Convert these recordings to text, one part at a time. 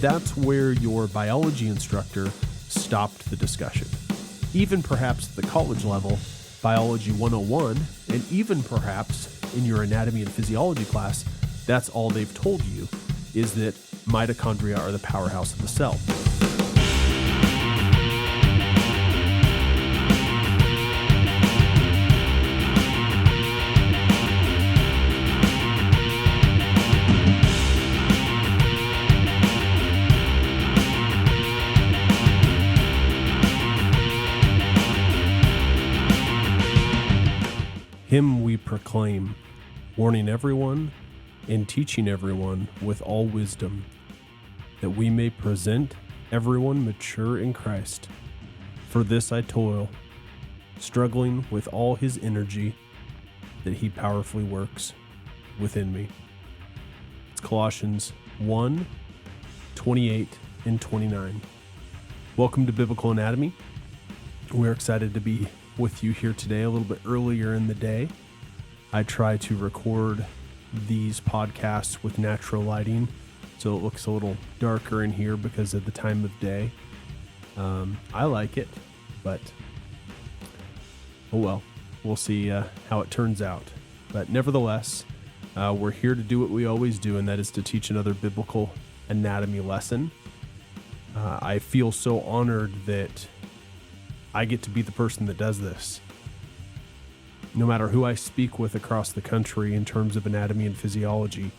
that's where your biology instructor stopped the discussion. Even perhaps at the college level, Biology 101, and even perhaps in your anatomy and physiology class, that's all they've told you, is that mitochondria are the powerhouse of the cell. Him we proclaim, warning everyone and teaching everyone with all wisdom, that we may present everyone mature in Christ. For this I toil, struggling with all his energy that he powerfully works within me. It's Colossians 1, 28 and 29. Welcome to Biblical Anatomy. We're excited to be with you here today a little bit earlier in the day. I try to record these podcasts with natural lighting, so it looks a little darker in here because of the time of day. I like it, but oh well, we'll see how it turns out. But nevertheless, we're here to do what we always do, and that is to teach another biblical anatomy lesson. I feel so honored that I get to be the person that does this. No matter who I speak with across the country in terms of anatomy and physiology,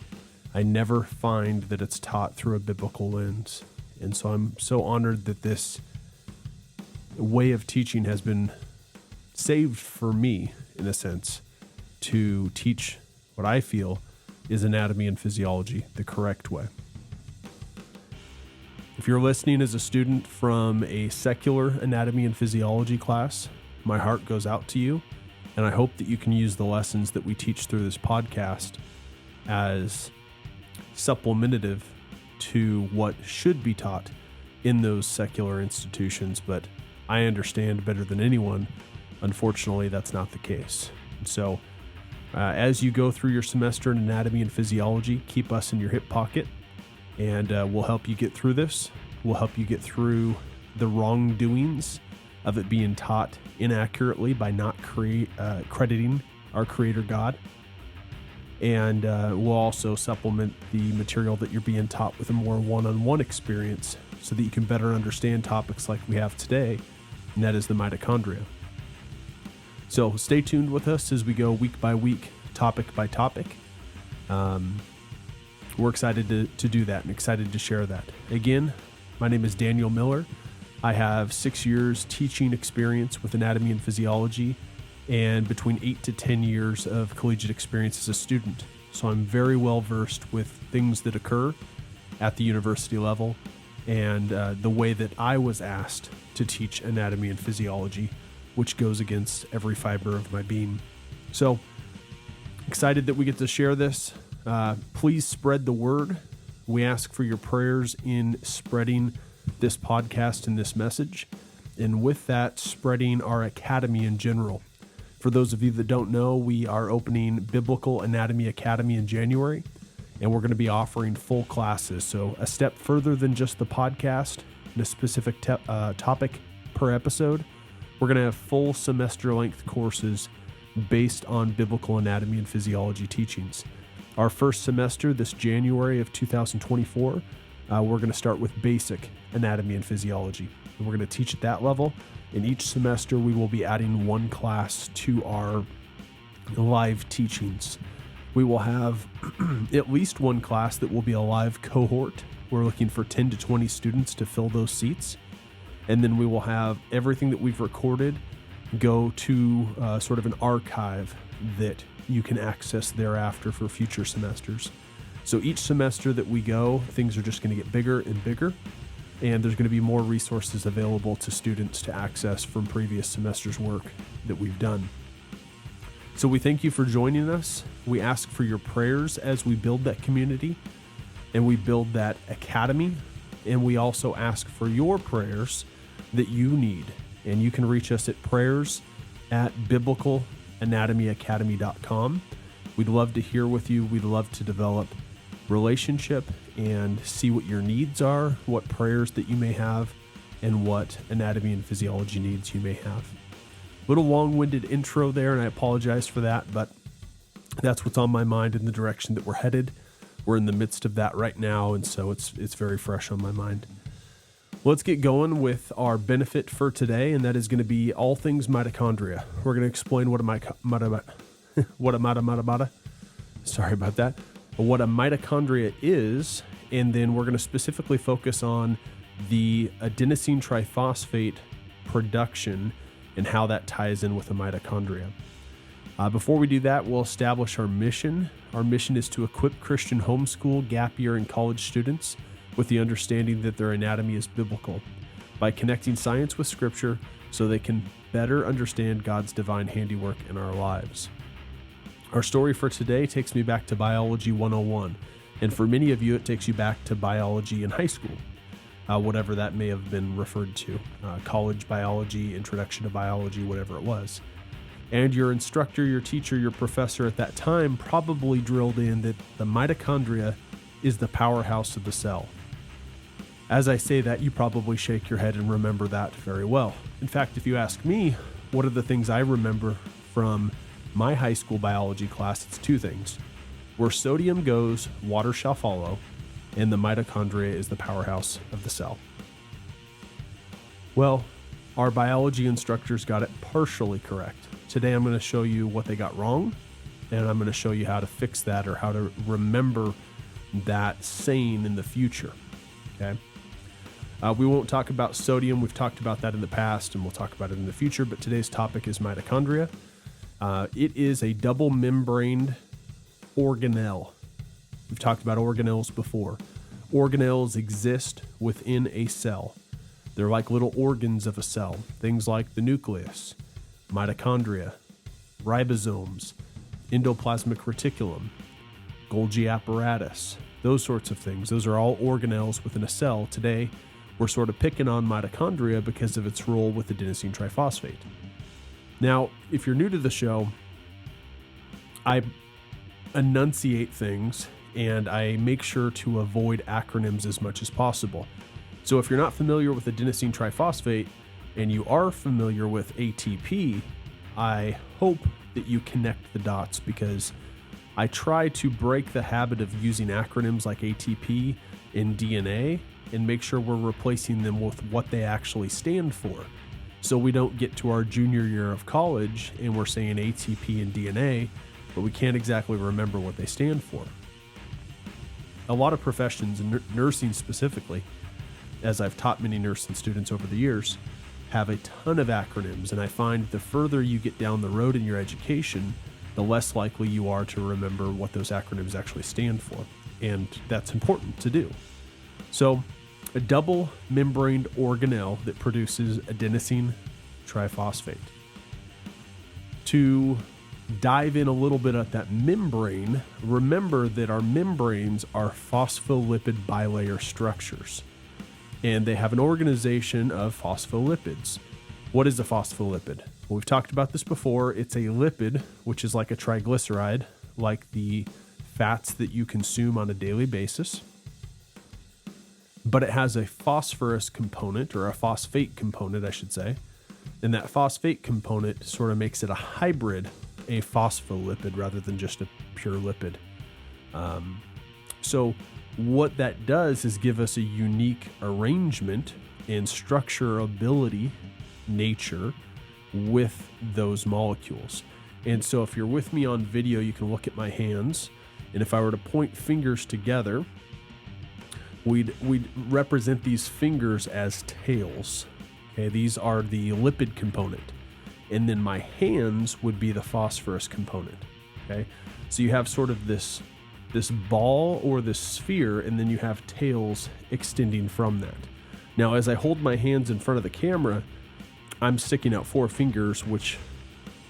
I never find that it's taught through a biblical lens. And so I'm so honored that this way of teaching has been saved for me, in a sense, to teach what I feel is anatomy and physiology the correct way. If you're listening as a student from a secular anatomy and physiology class, my heart goes out to you, and I hope that you can use the lessons that we teach through this podcast as supplementative to what should be taught in those secular institutions, but I understand better than anyone, unfortunately, that's not the case. And so, as you go through your semester in anatomy and physiology, keep us in your hip pocket, and we'll help you get through this. We'll help you get through the wrongdoings of it being taught inaccurately by not crediting our Creator God. And we'll also supplement the material that you're being taught with a more one-on-one experience so that you can better understand topics like we have today, and that is the mitochondria. So stay tuned with us as we go week by week, topic by topic. We're excited to do that and excited to share that. Again, my name is Daniel Miller. I have 6 years teaching experience with anatomy and physiology and between 8 to 10 years of collegiate experience as a student. So I'm very well versed with things that occur at the university level and the way that I was asked to teach anatomy and physiology, which goes against every fiber of my being. So excited that we get to share this. Please spread the word. We ask for your prayers in spreading this podcast and this message, and with that, spreading our academy in general. For those of you that don't know, we are opening Biblical Anatomy Academy in January, and we're going to be offering full classes. So a step further than just the podcast and a specific topic per episode, we're going to have full semester length courses based on biblical anatomy and physiology teachings. Our first semester this January of 2024, we're going to start with basic anatomy and physiology. And we're going to teach at that level. In each semester, we will be adding one class to our live teachings. We will have at least one class that will be a live cohort. We're looking for 10 to 20 students to fill those seats. And then we will have everything that we've recorded go to sort of an archive that you can access thereafter for future semesters. So each semester that we go, things are just going to get bigger and bigger, and there's going to be more resources available to students to access from previous semesters' work that we've done. So we thank you for joining us. We ask for your prayers as we build that community and we build that academy, and we also ask for your prayers that you need. And you can reach us at prayers@biblicalanatomyacademy.com. We'd love to hear with you. We'd love to develop relationship and see what your needs are, what prayers that you may have, and what anatomy and physiology needs you may have. Little long-winded intro there, and I apologize for that, but that's what's on my mind in the direction that we're headed. We're in the midst of that right now, and so it's very fresh on my mind. Let's get going with our benefit for today, and that is going to be all things mitochondria. We're going to explain what a mitochondria is, and then we're going to specifically focus on the adenosine triphosphate production and how that ties in with a mitochondria. Before we do that, we'll establish our mission. Our mission is to equip Christian homeschool, gap year, and college students with the understanding that their anatomy is biblical by connecting science with Scripture so they can better understand God's divine handiwork in our lives. Our story for today takes me back to Biology 101, and for many of you, it takes you back to biology in high school, whatever that may have been referred to, college biology, introduction to biology, whatever it was. And your instructor, your teacher, your professor at that time probably drilled in that the mitochondria is the powerhouse of the cell. As I say that, you probably shake your head and remember that very well. In fact, if you ask me, what are the things I remember from my high school biology class, it's two things. Where sodium goes, water shall follow, and the mitochondria is the powerhouse of the cell. Well, our biology instructors got it partially correct. Today I'm going to show you what they got wrong, and I'm going to show you how to fix that or how to remember that saying in the future. Okay? We won't talk about sodium. We've talked about that in the past, and we'll talk about it in the future, but today's topic is mitochondria. It is a double-membraned organelle. We've talked about organelles before. Organelles exist within a cell. They're like little organs of a cell, things like the nucleus, mitochondria, ribosomes, endoplasmic reticulum, Golgi apparatus, those sorts of things. Those are all organelles within a cell. Today, we're sort of picking on mitochondria because of its role with adenosine triphosphate. Now, if you're new to the show, I enunciate things and I make sure to avoid acronyms as much as possible. So if you're not familiar with adenosine triphosphate and you are familiar with ATP, I hope that you connect the dots because I try to break the habit of using acronyms like ATP in DNA and make sure we're replacing them with what they actually stand for. So we don't get to our junior year of college and we're saying ATP and DNA, but we can't exactly remember what they stand for. A lot of professions, and nursing specifically, as I've taught many nursing students over the years, have a ton of acronyms, and I find the further you get down the road in your education, the less likely you are to remember what those acronyms actually stand for, and that's important to do. So, a double-membraned organelle that produces adenosine triphosphate. To dive in a little bit at that membrane, remember that our membranes are phospholipid bilayer structures, and they have an organization of phospholipids. What is a phospholipid? Well, we've talked about this before. It's a lipid, which is like a triglyceride, like the fats that you consume on a daily basis. But it has a phosphorus component, or a phosphate component, I should say. And that phosphate component sort of makes it a hybrid, a phospholipid, rather than just a pure lipid. So what that does is give us a unique arrangement and structurability nature with those molecules. And so if you're with me on video, you can look at my hands. And if I were to point fingers together, we'd represent these fingers as tails. Okay, these are the lipid component. And then my hands would be the phosphorus component. Okay, so you have sort of this ball or this sphere, and then you have tails extending from that. Now, as I hold my hands in front of the camera, I'm sticking out 4 fingers, which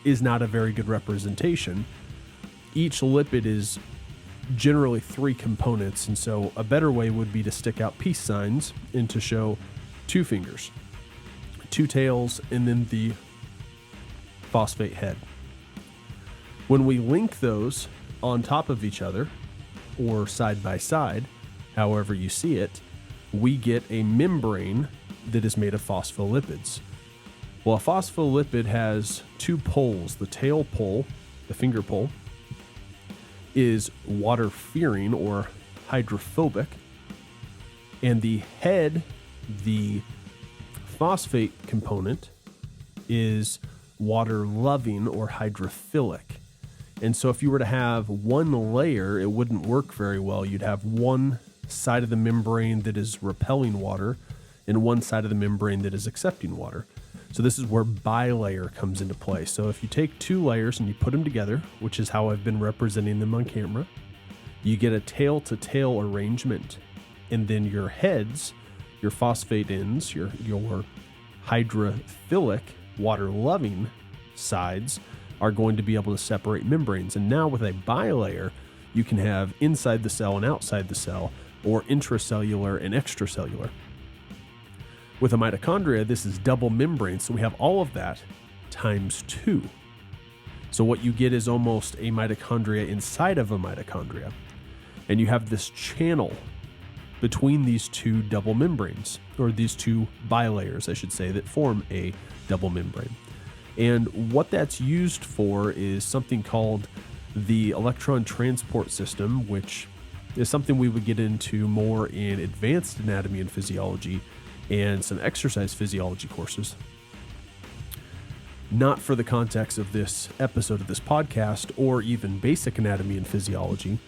is not a very good representation. Each lipid is generally 3 components, and so a better way would be to stick out peace signs and to show 2 fingers, 2 tails, and then the phosphate head. When we link those on top of each other, or side by side, however you see it, we get a membrane that is made of phospholipids. Well, a phospholipid has two poles. The tail pole, the finger pole, is water-fearing or hydrophobic, and the head, the phosphate component, is water-loving or hydrophilic. And so if you were to have one layer, it wouldn't work very well. You'd have one side of the membrane that is repelling water and one side of the membrane that is accepting water. So this is where bilayer comes into play. So if you take two layers and you put them together, which is how I've been representing them on camera, you get a tail-to-tail arrangement. And then your heads, your phosphate ends, your hydrophilic, water-loving sides are going to be able to separate membranes. And now with a bilayer, you can have inside the cell and outside the cell, or intracellular and extracellular. With a mitochondria, this is double membrane, so we have all of that times 2. So what you get is almost a mitochondria inside of a mitochondria. And you have this channel between these two double membranes, or these two bilayers, I should say, that form a double membrane. And what that's used for is something called the electron transport system, which is something we would get into more in advanced anatomy and physiology and some exercise physiology courses. Not for the context of this episode of this podcast or even basic anatomy and physiology,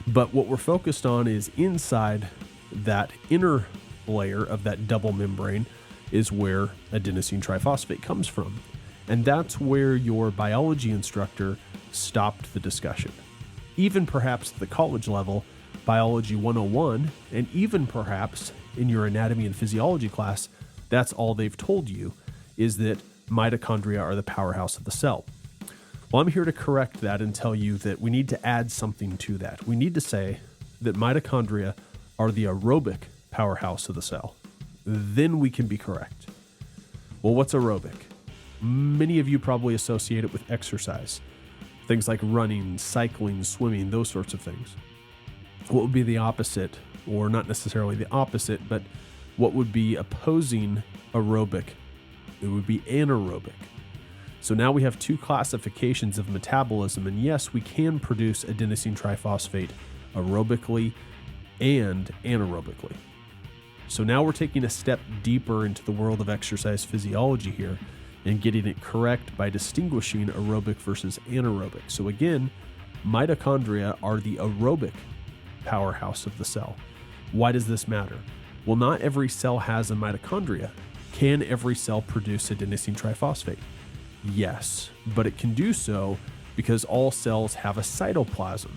but what we're focused on is inside that inner layer of that double membrane is where adenosine triphosphate comes from. And that's where your biology instructor stopped the discussion. Even perhaps at the college level, Biology 101, and even perhaps in your anatomy and physiology class, that's all they've told you, is that mitochondria are the powerhouse of the cell. Well, I'm here to correct that and tell you that we need to add something to that. We need to say that mitochondria are the aerobic powerhouse of the cell. Then we can be correct. Well, what's aerobic? Many of you probably associate it with exercise. Things like running, cycling, swimming, those sorts of things. What would be the opposite, or not necessarily the opposite, but what would be opposing aerobic? It would be anaerobic. So now we have two classifications of metabolism, and yes, we can produce adenosine triphosphate aerobically and anaerobically. So now we're taking a step deeper into the world of exercise physiology here and getting it correct by distinguishing aerobic versus anaerobic. So again, mitochondria are the aerobic powerhouse of the cell. Why does this matter? Well, not every cell has a mitochondria. Can every cell produce adenosine triphosphate? Yes, but it can do so because all cells have a cytoplasm.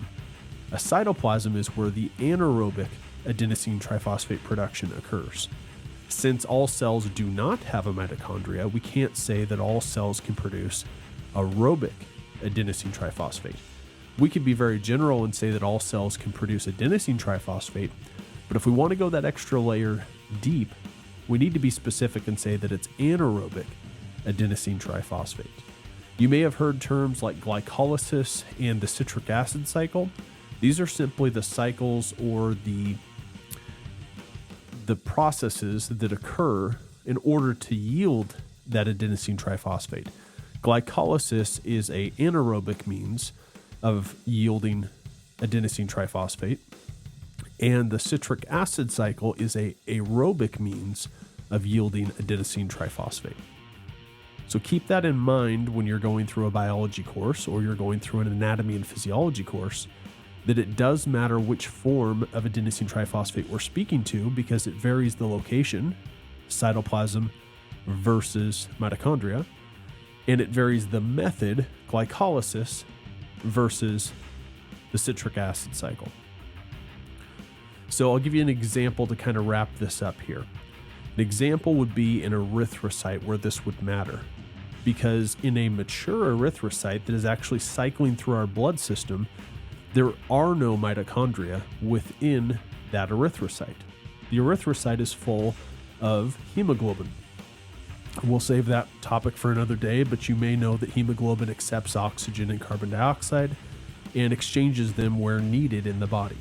A cytoplasm is where the anaerobic adenosine triphosphate production occurs. Since all cells do not have a mitochondria, we can't say that all cells can produce aerobic adenosine triphosphate. We could be very general and say that all cells can produce adenosine triphosphate, but if we want to go that extra layer deep, we need to be specific and say that it's anaerobic adenosine triphosphate. You may have heard terms like glycolysis and the citric acid cycle. These are simply the cycles or the processes that occur in order to yield that adenosine triphosphate. Glycolysis is an anaerobic means of yielding adenosine triphosphate, and the citric acid cycle is an aerobic means of yielding adenosine triphosphate. So keep that in mind when you're going through a biology course or you're going through an anatomy and physiology course, that it does matter which form of adenosine triphosphate we're speaking to because it varies the location, cytoplasm versus mitochondria, and it varies the method, glycolysis, versus the citric acid cycle. So I'll give you an example to kind of wrap this up here. An example would be an erythrocyte where this would matter, because in a mature erythrocyte that is actually cycling through our blood system, there are no mitochondria within that erythrocyte. The erythrocyte is full of hemoglobin. We'll save that topic for another day, but you may know that hemoglobin accepts oxygen and carbon dioxide and exchanges them where needed in the body.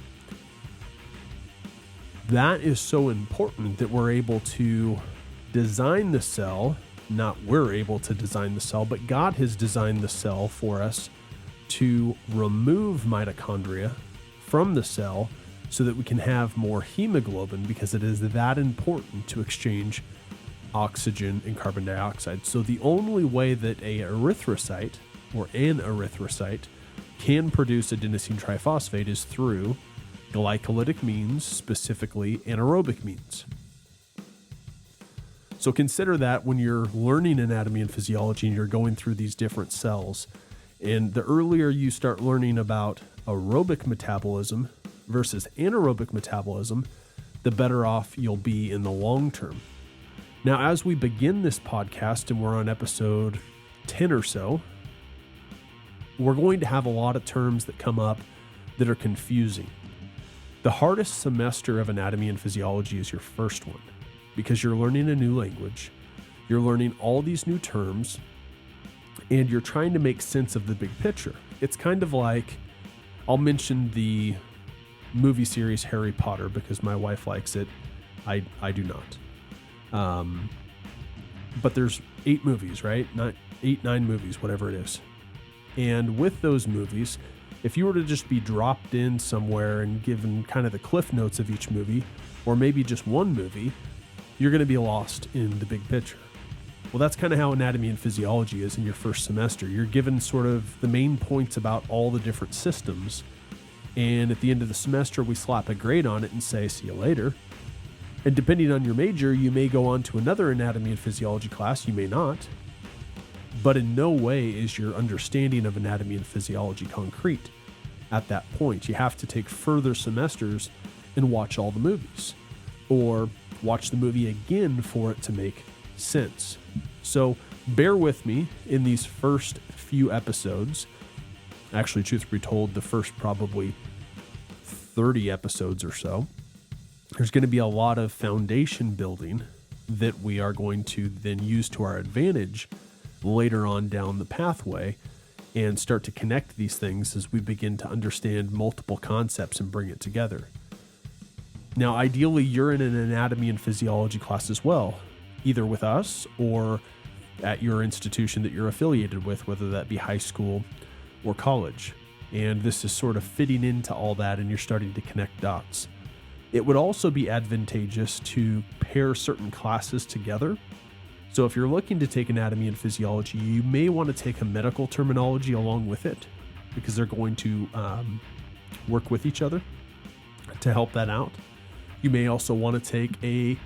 That is so important that we're able to design the cell. Not we're able to design the cell, but God has designed the cell for us to remove mitochondria from the cell so that we can have more hemoglobin, because it is that important to exchange oxygen and carbon dioxide. So the only way that an erythrocyte can produce adenosine triphosphate is through glycolytic means, specifically anaerobic means. So consider that when you're learning anatomy and physiology and you're going through these different cells. And the earlier you start learning about aerobic metabolism versus anaerobic metabolism, the better off you'll be in the long term. Now, as we begin this podcast, and we're on episode 10 or so, we're going to have a lot of terms that come up that are confusing. The hardest semester of anatomy and physiology is your first one, because you're learning a new language, you're learning all these new terms, and you're trying to make sense of the big picture. It's kind of like, I'll mention the movie series Harry Potter because my wife likes it. I do not. But there's 8 movies, right? 9 movies, whatever it is. And with those movies, if you were to just be dropped in somewhere and given kind of the cliff notes of each movie, or maybe just one movie, you're going to be lost in the big picture. Well, that's kind of how anatomy and physiology is in your first semester. You're given sort of the main points about all the different systems. And at the end of the semester, we slap a grade on it and say, see you later. And depending on your major, you may go on to another anatomy and physiology class, you may not. But in no way is your understanding of anatomy and physiology concrete at that point. You have to take further semesters and watch all the movies, or watch the movie again for it to make sense. So bear with me in these first few episodes. Actually, truth be told, the first probably 30 episodes or so. There's going to be a lot of foundation building that we are going to then use to our advantage later on down the pathway, and start to connect these things as we begin to understand multiple concepts and bring it together. Now, ideally, you're in an anatomy and physiology class as well, either with us or at your institution that you're affiliated with, whether that be high school or college. And this is sort of fitting into all that, and you're starting to connect dots. It would also be advantageous to pair certain classes together. So if you're looking to take anatomy and physiology, you may want to take a medical terminology along with it, because they're going to work with each other to help that out. You may also want to take a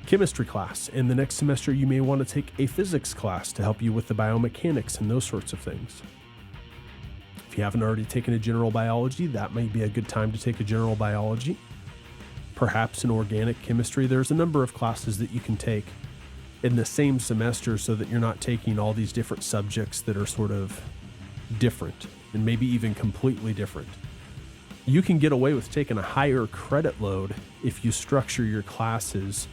chemistry class, and the next semester you may want to take a physics class to help you with the biomechanics and those sorts of things. If you haven't already taken a general biology, that may be a good time to take a general biology. Perhaps an organic chemistry. There's a number of classes that you can take in the same semester so that you're not taking all these different subjects that are sort of different and maybe even completely different. You can get away with taking a higher credit load if you structure your classes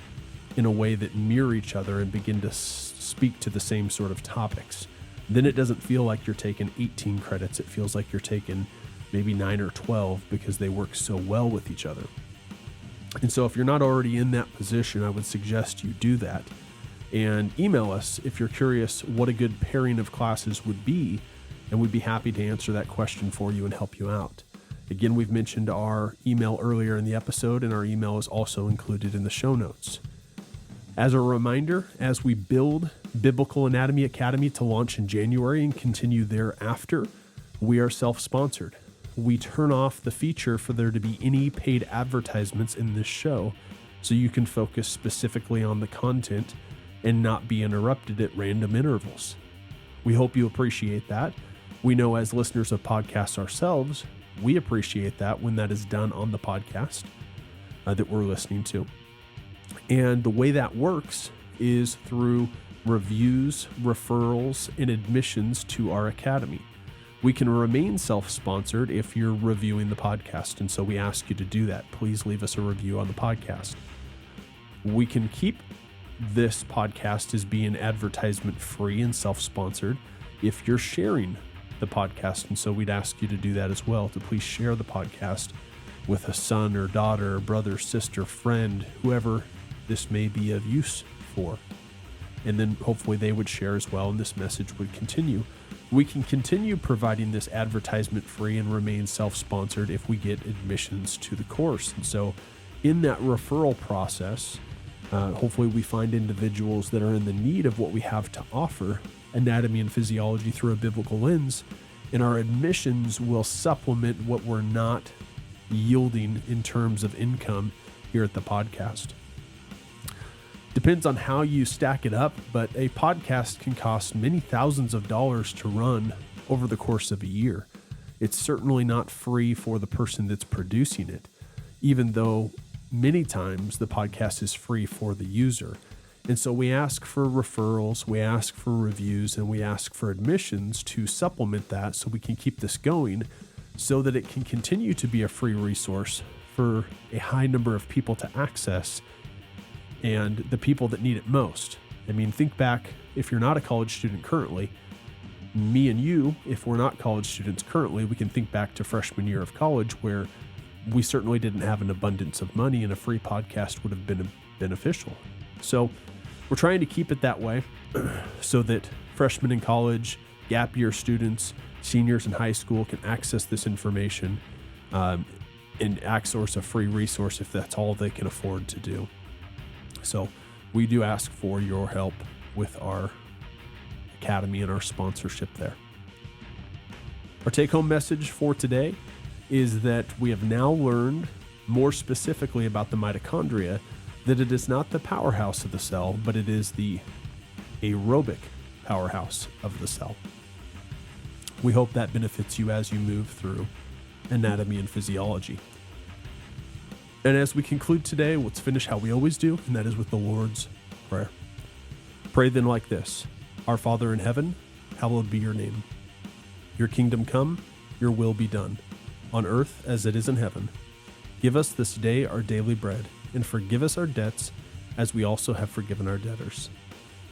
in a way that mirror each other and begin to speak to the same sort of topics. Then it doesn't feel like you're taking 18 credits. It feels like you're taking maybe 9 or 12 because they work so well with each other. And so if you're not already in that position, I would suggest you do that. And email us if you're curious what a good pairing of classes would be, and we'd be happy to answer that question for you and help you out. Again, we've mentioned our email earlier in the episode, and our email is also included in the show notes. As a reminder, as we build Biblical Anatomy Academy to launch in January and continue thereafter, we are self-sponsored. We turn off the feature for there to be any paid advertisements in this show, so you can focus specifically on the content and not be interrupted at random intervals. We hope you appreciate that. We know as listeners of podcasts ourselves, we appreciate that when that is done on the podcast that we're listening to. And the way that works is through reviews, referrals, and admissions to our academy. We can remain self-sponsored if you're reviewing the podcast, and so we ask you to do that. Please leave us a review on the podcast. We can keep this podcast as being advertisement-free and self-sponsored if you're sharing the podcast, and so we'd ask you to do that as well, to please share the podcast with a son or daughter, brother, sister, friend, whoever this may be of use for. And then hopefully they would share as well, and this message would continue. We can continue providing this advertisement free and remain self-sponsored if we get admissions to the course. And so in that referral process, hopefully we find individuals that are in the need of what we have to offer, anatomy and physiology through a biblical lens, and our admissions will supplement what we're not yielding in terms of income here at the podcast. Depends on how you stack it up, but a podcast can cost many thousands of dollars to run over the course of a year. It's certainly not free for the person that's producing it, even though many times the podcast is free for the user. And so we ask for referrals, we ask for reviews, and we ask for admissions to supplement that so we can keep this going so that it can continue to be a free resource for a high number of people to access and the people that need it most. I mean, think back, if you're not a college student currently, me and you, if we're not college students currently, we can think back to freshman year of college where we certainly didn't have an abundance of money and a free podcast would have been beneficial. So we're trying to keep it that way so that freshmen in college, gap year students, seniors in high school can access this information and access a free resource if that's all they can afford to do. So we do ask for your help with our academy and our sponsorship there. Our take-home message for today is that we have now learned more specifically about the mitochondria, that it is not the powerhouse of the cell, but it is the aerobic powerhouse of the cell. We hope that benefits you as you move through anatomy and physiology. And as we conclude today, let's finish how we always do, and that is with the Lord's Prayer. Pray then like this: Our Father in heaven, hallowed be your name. Your kingdom come, your will be done, on earth as it is in heaven. Give us this day our daily bread, and forgive us our debts as we also have forgiven our debtors.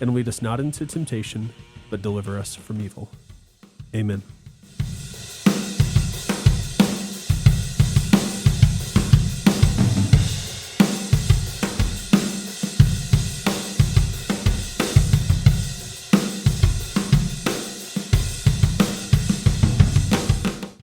And lead us not into temptation, but deliver us from evil. Amen.